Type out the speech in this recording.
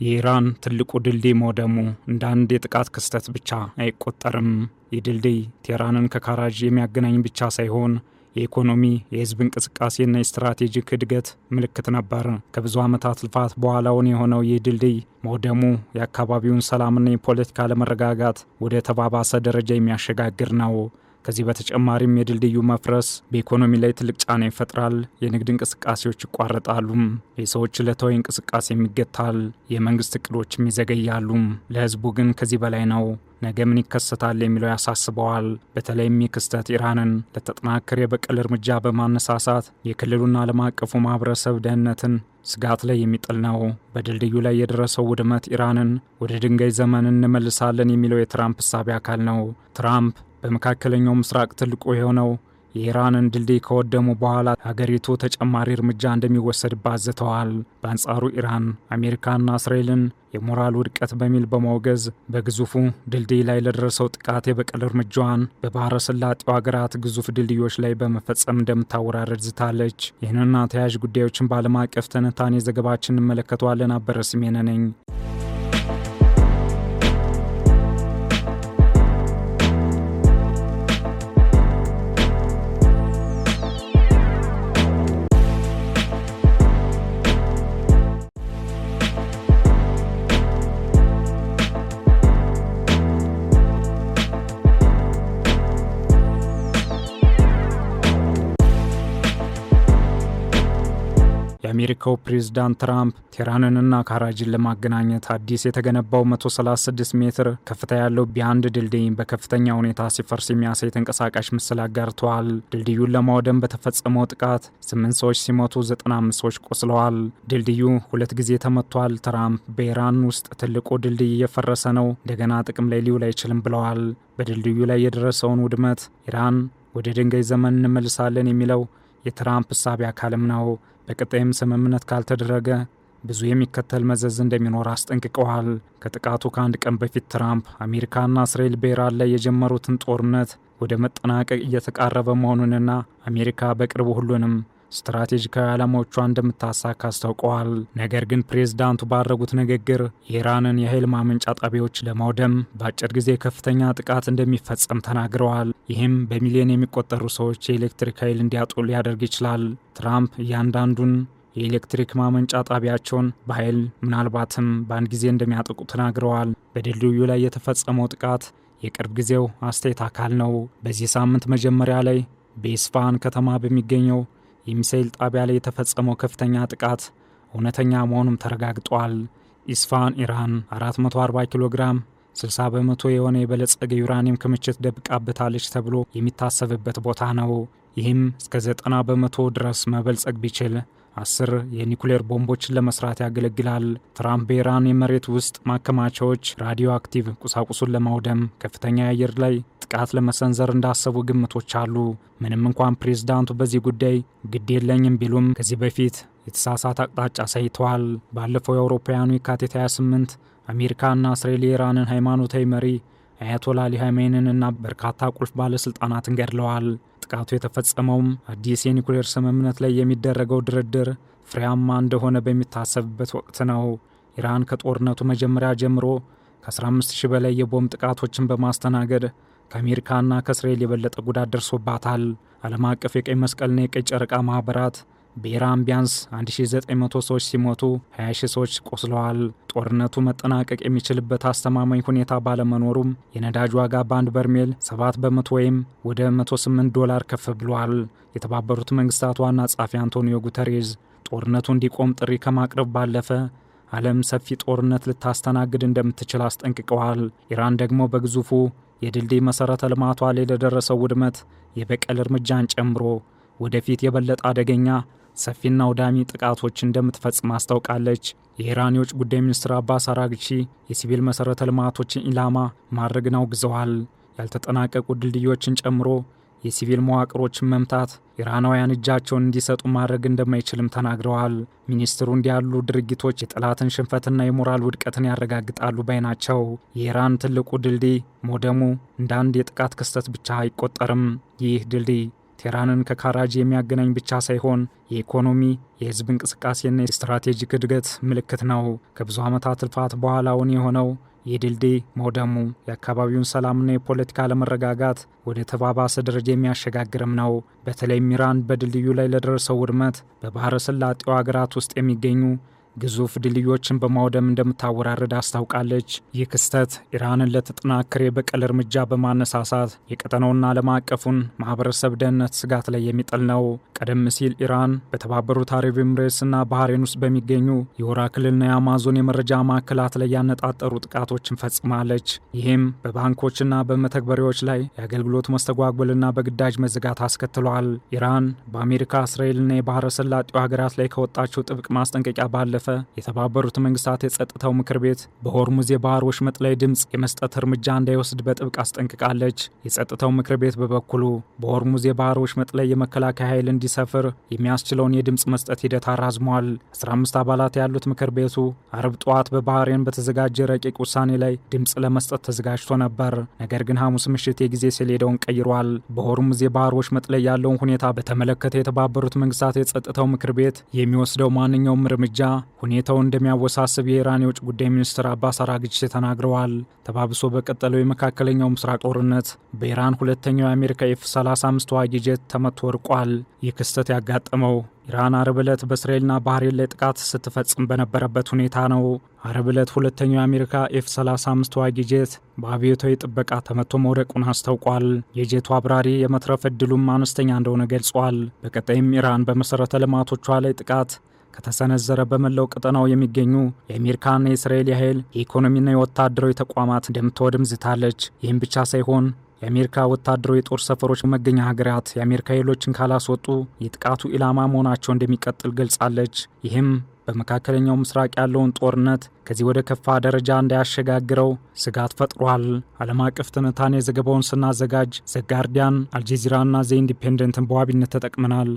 የኢራን ትልቁ ድልድይ መውደሙ እንደ አንድ የጥቃት ክስተት ብቻ አይቆጠርም። ይህ ድልድይ ቴህራንን ከካራጅ የሚያገናኝ ብቻ ሳይሆን የኢኮኖሚ፣ የህዝብ እንቅስቃሴና የስትራቴጂክ እድገት ምልክት ነበር። ከብዙ ዓመታት ልፋት በኋላውን የሆነው ይህ ድልድይ መውደሙ የአካባቢውን ሰላምና የፖለቲካ አለመረጋጋት ወደ ተባባሰ ደረጃ የሚያሸጋግር ነው። ከዚህ በተጨማሪም የድልድዩ መፍረስ በኢኮኖሚ ላይ ትልቅ ጫና ይፈጥራል። የንግድ እንቅስቃሴዎች ይቋረጣሉ፣ የሰዎች ዕለታዊ እንቅስቃሴ ይገታል፣ የመንግስት እቅዶችም ይዘገያሉ። ለህዝቡ ግን ከዚህ በላይ ነው። ነገ ምን ይከሰታል የሚለው ያሳስበዋል። በተለይም ይህ ክስተት ኢራንን ለተጠናከረ የበቀል እርምጃ በማነሳሳት የክልሉና ዓለም አቀፉ ማህበረሰብ ደህንነትን ስጋት ላይ የሚጥል ነው። በድልድዩ ላይ የደረሰው ውድመት ኢራንን ወደ ድንጋይ ዘመን እንመልሳለን የሚለው የትራምፕ እሳቤ አካል ነው። ትራምፕ በመካከለኛው ምስራቅ ትልቁ የሆነው የኢራንን ድልድይ ከወደሙ በኋላ ሀገሪቱ ተጨማሪ እርምጃ እንደሚወሰድባት ዝተዋል። በአንጻሩ ኢራን አሜሪካና እስራኤልን የሞራል ውድቀት በሚል በማውገዝ በግዙፉ ድልድይ ላይ ለደረሰው ጥቃት የበቀል እርምጃዋን በባህረ ሰላጤው ሀገራት ግዙፍ ድልድዮች ላይ በመፈጸም እንደምታወራረድ ዝታለች። ይህንና ተያያዥ ጉዳዮችን በዓለም አቀፍ ትንታኔ ዘገባችን እንመለከተዋለን። አበረ ስሜነ ነኝ። የአሜሪካው ፕሬዝዳንት ትራምፕ ቴህራንንና ካራጅን ለማገናኘት አዲስ የተገነባው 136 ሜትር ከፍታ ያለው ቢያንድ ድልድይ በከፍተኛ ሁኔታ ሲፈርስ የሚያሳይ ተንቀሳቃሽ ምስል አጋርተዋል። ድልድዩን ለማውደም በተፈጸመው ጥቃት 8 ሰዎች ሲሞቱ 95 ሰዎች ቆስለዋል። ድልድዩ 2 ጊዜ ተመቷል። ትራምፕ በኢራን ውስጥ ትልቁ ድልድይ እየፈረሰ ነው፣ እንደገና ጥቅም ላይ ሊውል አይችልም ብለዋል። በድልድዩ ላይ የደረሰውን ውድመት ኢራን ወደ ድንጋይ ዘመን እንመልሳለን የሚለው የትራምፕ እሳቤ አካልም ነው። በቀጣይም ስምምነት ካልተደረገ ብዙ የሚከተል መዘዝ እንደሚኖር አስጠንቅቀዋል። ከጥቃቱ ከአንድ ቀን በፊት ትራምፕ አሜሪካና እስራኤል በኢራን ላይ የጀመሩትን ጦርነት ወደ መጠናቀቅ እየተቃረበ መሆኑንና አሜሪካ በቅርቡ ሁሉንም ስትራቴጂካዊ ዓላማዎቿ እንደምታሳካ አስታውቀዋል። ነገር ግን ፕሬዝዳንቱ ባደረጉት ንግግር የኢራንን የኃይል ማመንጫ ጣቢያዎች ለማውደም በአጭር ጊዜ ከፍተኛ ጥቃት እንደሚፈጸም ተናግረዋል። ይህም በሚሊዮን የሚቆጠሩ ሰዎች የኤሌክትሪክ ኃይል እንዲያጡ ሊያደርግ ይችላል። ትራምፕ እያንዳንዱን የኤሌክትሪክ ማመንጫ ጣቢያቸውን በኃይል ምናልባትም በአንድ ጊዜ እንደሚያጠቁ ተናግረዋል። በድልድዩ ላይ የተፈጸመው ጥቃት የቅርብ ጊዜው አስተያየት አካል ነው። በዚህ ሳምንት መጀመሪያ ላይ በኢስፋሃን ከተማ በሚገኘው የሚሳኤል ጣቢያ ላይ የተፈጸመው ከፍተኛ ጥቃት እውነተኛ መሆኑም ተረጋግጧል። ኢስፋሃን ኢራን 440 ኪሎ ግራም 60 በመቶ የሆነ የበለጸገ ዩራኒየም ክምችት ደብቃበታለች ተብሎ የሚታሰብበት ቦታ ነው። ይህም እስከ 90 በመቶ ድረስ መበልጸግ ቢችል 10 የኒኩሌር ቦምቦችን ለመስራት ያገለግላል። ትራምፕ በኢራን የመሬት ውስጥ ማከማቻዎች ራዲዮ አክቲቭ ቁሳቁሱን ለማውደም ከፍተኛ የአየር ላይ ጥቃት ለመሰንዘር እንዳሰቡ ግምቶች አሉ። ምንም እንኳን ፕሬዝዳንቱ በዚህ ጉዳይ ግድ የለኝም ቢሉም ከዚህ በፊት የተሳሳተ አቅጣጫ አሳይተዋል። ባለፈው የአውሮፓውያኑ የካቲት 28 አሜሪካና እስራኤል የኢራንን ሃይማኖታዊ መሪ አያቶላ አሊ ኻሜኒን እና በርካታ ቁልፍ ባለስልጣናትን ገድለዋል። ጥቃቱ የተፈጸመውም አዲስ የኒኩሌር ስምምነት ላይ የሚደረገው ድርድር ፍሬያማ እንደሆነ በሚታሰብበት ወቅት ነው። ኢራን ከጦርነቱ መጀመሪያ ጀምሮ ከ15000 በላይ የቦምብ ጥቃቶችን በማስተናገድ ከአሜሪካና ከእስራኤል የበለጠ ጉዳት ደርሶባታል። ዓለም አቀፍ የቀይ መስቀልና የቀይ ጨረቃ ማኅበራት በኢራን ቢያንስ 1900 ሰዎች ሲሞቱ 20,000 ሰዎች ቆስለዋል። ጦርነቱ መጠናቀቅ የሚችልበት አስተማማኝ ሁኔታ ባለመኖሩም የነዳጅ ዋጋ በአንድ በርሜል 7 በመቶ ወይም ወደ $108 ከፍ ብሏል። የተባበሩት መንግስታት ዋና ጸሐፊ አንቶኒዮ ጉተሬዝ ጦርነቱ እንዲቆም ጥሪ ከማቅረብ ባለፈ ዓለም ሰፊ ጦርነት ልታስተናግድ እንደምትችል አስጠንቅቀዋል። ኢራን ደግሞ በግዙፉ የድልድይ መሠረተ ልማቷ ላይ ለደረሰው ውድመት የበቀል እርምጃን ጨምሮ ወደፊት የበለጠ አደገኛ ሰፊና አውዳሚ ጥቃቶች እንደምትፈጽም አስታውቃለች። የኢራን የውጭ ጉዳይ ሚኒስትር አባስ አራግቺ የሲቪል መሠረተ ልማቶችን ኢላማ ማድረግን አውግዘዋል። ያልተጠናቀቁ ድልድዮችን ጨምሮ የሲቪል መዋቅሮችን መምታት ኢራናውያን እጃቸውን እንዲሰጡ ማድረግ እንደማይችልም ተናግረዋል። ሚኒስትሩ እንዲያሉ ድርጊቶች የጠላትን ሽንፈትና የሞራል ውድቀትን ያረጋግጣሉ ባይ ናቸው። የኢራን ትልቁ ድልድይ መውደሙ እንደ አንድ የጥቃት ክስተት ብቻ አይቆጠርም። ይህ ድልድይ ቴህራንን ከካራጂ የሚያገናኝ ብቻ ሳይሆን የኢኮኖሚ፣ የህዝብ እንቅስቃሴና የስትራቴጂክ እድገት ምልክት ነው። ከብዙ ዓመታት ልፋት በኋላ እውን የሆነው ይህ ድልድይ መውደሙ የአካባቢውን ሰላምና የፖለቲካ አለመረጋጋት ወደ ተባባሰ ደረጃ የሚያሸጋግርም ነው። በተለይም ኢራን በድልድዩ ላይ ለደረሰው ውድመት በባህረ ሰላጤው ሀገራት ውስጥ የሚገኙ ግዙፍ ድልድዮችን በማውደም እንደምታወራረድ አስታውቃለች። ይህ ክስተት ኢራንን ለተጠናከረ የበቀል እርምጃ በማነሳሳት የቀጠናውና ዓለም አቀፉን ማህበረሰብ ደህንነት ስጋት ላይ የሚጥል ነው። ቀደም ሲል ኢራን በተባበሩት አረብ ኤምሬትስና ባህሬን ውስጥ በሚገኙ የኦራክልና የአማዞን የመረጃ ማዕከላት ላይ ያነጣጠሩ ጥቃቶችን ፈጽማለች። ይህም በባንኮችና በመተግበሪያዎች ላይ የአገልግሎት መስተጓጎልና በግዳጅ መዘጋት አስከትሏል። ኢራን በአሜሪካ፣ እስራኤልና የባህረ ሰላጤው ሀገራት ላይ ከወጣቸው ጥብቅ ማስጠንቀቂያ ባለፈ የተባበሩት መንግስታት የጸጥታው ምክር ቤት በሆርሙዝ የባህር ወሽመጥ ላይ ድምፅ የመስጠት እርምጃ እንዳይወስድ በጥብቅ አስጠንቅቃለች። የጸጥታው ምክር ቤት በበኩሉ በሆርሙዝ የባህር ወሽመጥ ላይ የመከላከያ ኃይል እንዲሰፍር የሚያስችለውን የድምፅ መስጠት ሂደት አራዝሟል። 15 አባላት ያሉት ምክር ቤቱ አርብ ጠዋት በባህሬን በተዘጋጀ ረቂቅ ውሳኔ ላይ ድምፅ ለመስጠት ተዘጋጅቶ ነበር። ነገር ግን ሐሙስ ምሽት የጊዜ ሰሌዳውን ቀይሯል። በሆርሙዝ የባህር ወሽመጥ ላይ ያለውን ሁኔታ በተመለከተ የተባበሩት መንግስታት የጸጥታው ምክር ቤት የሚወስደው ማንኛውም እርምጃ ሁኔታው እንደሚያወሳስብ የኢራን የውጭ ጉዳይ ሚኒስትር አባስ አራግቺ ተናግረዋል። ተባብሶ በቀጠለው የመካከለኛው ምስራቅ ጦርነት በኢራን ሁለተኛው የአሜሪካ F-35 ተዋጊ ጄት ተመቶ ወድቋል። ይህ ክስተት ያጋጠመው ኢራን አርብ ዕለት በእስራኤልና ባህሬን ላይ ጥቃት ስትፈጽም በነበረበት ሁኔታ ነው። አርብ ዕለት ሁለተኛው የአሜሪካ F-35 ተዋጊ ጄት በአብዮታዊ ጥበቃ ተመቶ መውደቁን አስታውቋል። የጄቱ አብራሪ የመትረፍ ዕድሉም አነስተኛ እንደሆነ ገልጿል። በቀጣይም ኢራን በመሠረተ ልማቶቿ ላይ ጥቃት ከተሰነዘረ በመላው ቀጠናው የሚገኙ የአሜሪካና የእስራኤል የኃይል የኢኮኖሚና የወታደራዊ ተቋማት እንደምትወድም ዝታለች። ይህም ብቻ ሳይሆን የአሜሪካ ወታደራዊ የጦር ሰፈሮች መገኛ ሀገራት የአሜሪካ ኃይሎችን ካላስወጡ የጥቃቱ ኢላማ መሆናቸው እንደሚቀጥል ገልጻለች። ይህም በመካከለኛው ምስራቅ ያለውን ጦርነት ከዚህ ወደ ከፋ ደረጃ እንዳያሸጋግረው ስጋት ፈጥሯል። ዓለም አቀፍ ትንታኔ ዘገባውን ስናዘጋጅ ዘ ጋርዲያን፣ አልጀዚራና ዘ ኢንዲፔንደንትን በዋቢነት ተጠቅመናል።